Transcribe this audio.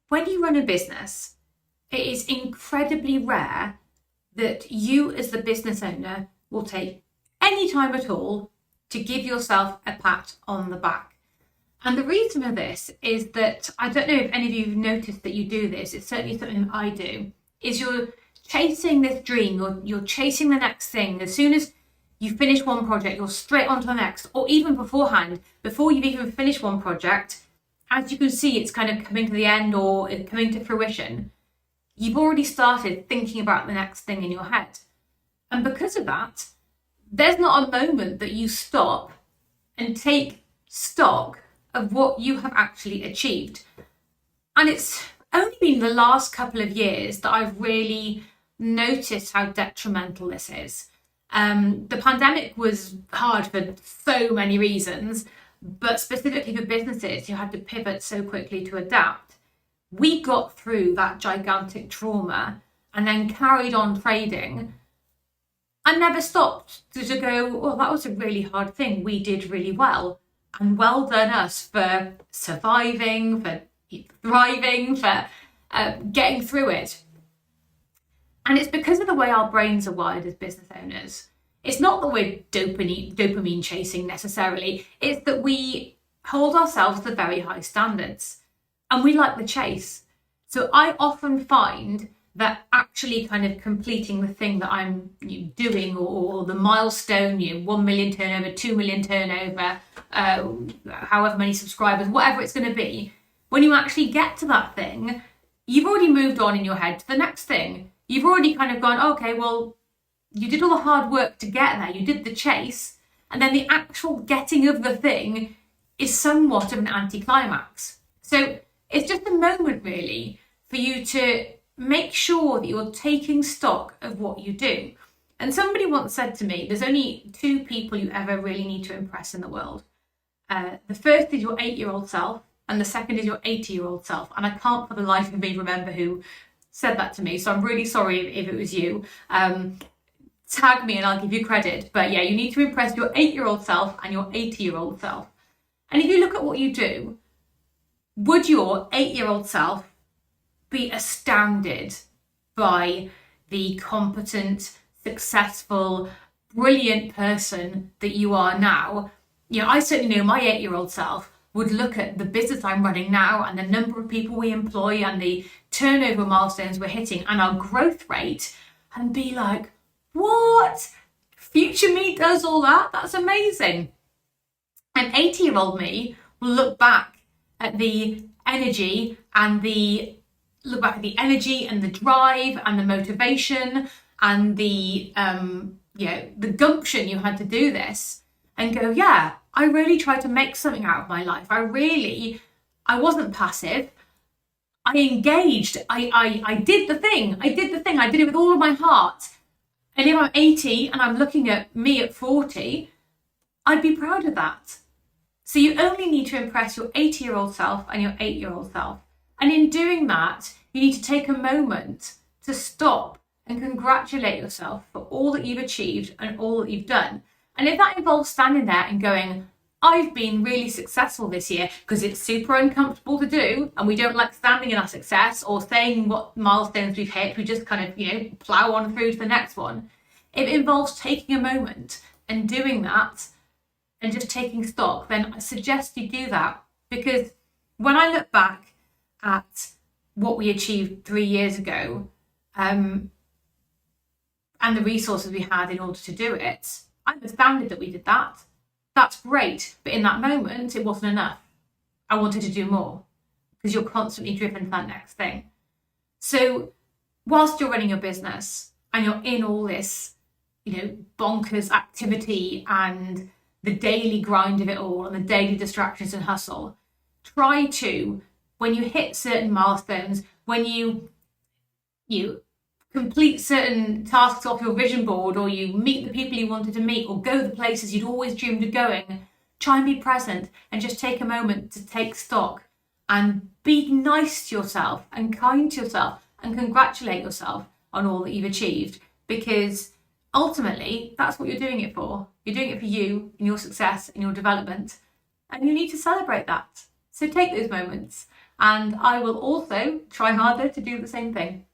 when you run a business, it is incredibly rare that you as the business owner will take any time at all to give yourself a pat on the back. And the reason for this is that, I don't know if any of you have noticed that you do this, it's certainly something I do, is you're chasing this dream, or you're chasing the next thing. As soon as you finish one project, you're straight on to the next, or even beforehand, before you've even finished one project, as you can see, it's kind of coming to the end or it's coming to fruition. You've already started thinking about the next thing in your head. And because of that, there's not a moment that you stop and take stock of what you have actually achieved. And it's only been the last couple of years that I've really noticed how detrimental this is. The pandemic was hard for so many reasons, but specifically for businesses who had to pivot so quickly to adapt. We got through that gigantic trauma and then carried on trading and never stopped to go, well, that was a really hard thing. We did really well. And well done us for surviving, for thriving, for getting through it. And it's because of the way our brains are wired as business owners. It's not that we're dopamine chasing necessarily. It's that we hold ourselves to very high standards and we like the chase. So I often find that actually kind of completing the thing that I'm doing, or the milestone, 1 million turnover, 2 million turnover, however many subscribers, whatever it's going to be, when you actually get to that thing, you've already moved on in your head to the next thing. You've already kind of gone, okay, well, you did all the hard work to get there. You did the chase. And then the actual getting of the thing is somewhat of an anticlimax. So it's just a moment really for you to make sure that you're taking stock of what you do. And somebody once said to me, there's only 2 people you ever really need to impress in the world. The first is your 8-year-old self, and the second is your 80-year-old self. And I can't for the life of me remember who said that to me, so I'm really sorry if it was you. Tag me and I'll give you credit. But yeah, you need to impress your 8-year-old self and your 80-year-old self. And if you look at what you do, would your 8-year-old self be astounded by the competent, successful, brilliant person that you are now? I certainly know my 8-year-old self would look at the business I'm running now and the number of people we employ and the turnover milestones we're hitting and our growth rate and be like, what? Future me does all that? That's amazing. And 80-year-old me will look back at the energy and the drive and the motivation and the gumption you had to do this and go, yeah, I really tried to make something out of my life. I wasn't passive. I engaged. I did the thing. I did it with all of my heart. And if I'm 80 and I'm looking at me at 40, I'd be proud of that. So you only need to impress your 80-year-old self and your 8-year-old self. And in doing that, you need to take a moment to stop and congratulate yourself for all that you've achieved and all that you've done. And if that involves standing there and going, I've been really successful this year, because it's super uncomfortable to do, and we don't like standing in our success or saying what milestones we've hit, we just kind of, plow on through to the next one. If it involves taking a moment and doing that and just taking stock, then I suggest you do that. Because when I look back at what we achieved 3 years ago, and the resources we had in order to do it, I'm astounded that we did that. That's great. But in that moment, it wasn't enough. I wanted to do more, because you're constantly driven to that next thing. So whilst you're running your business and you're in all this, bonkers activity and the daily grind of it all and the daily distractions and hustle, try to, when you hit certain milestones, when you complete certain tasks off your vision board, or you meet the people you wanted to meet, or go the places you'd always dreamed of going, try and be present and just take a moment to take stock and be nice to yourself and kind to yourself and congratulate yourself on all that you've achieved, because ultimately that's what you're doing it for. You're doing it for you and your success and your development, and you need to celebrate that. So take those moments And I will also try harder to do the same thing.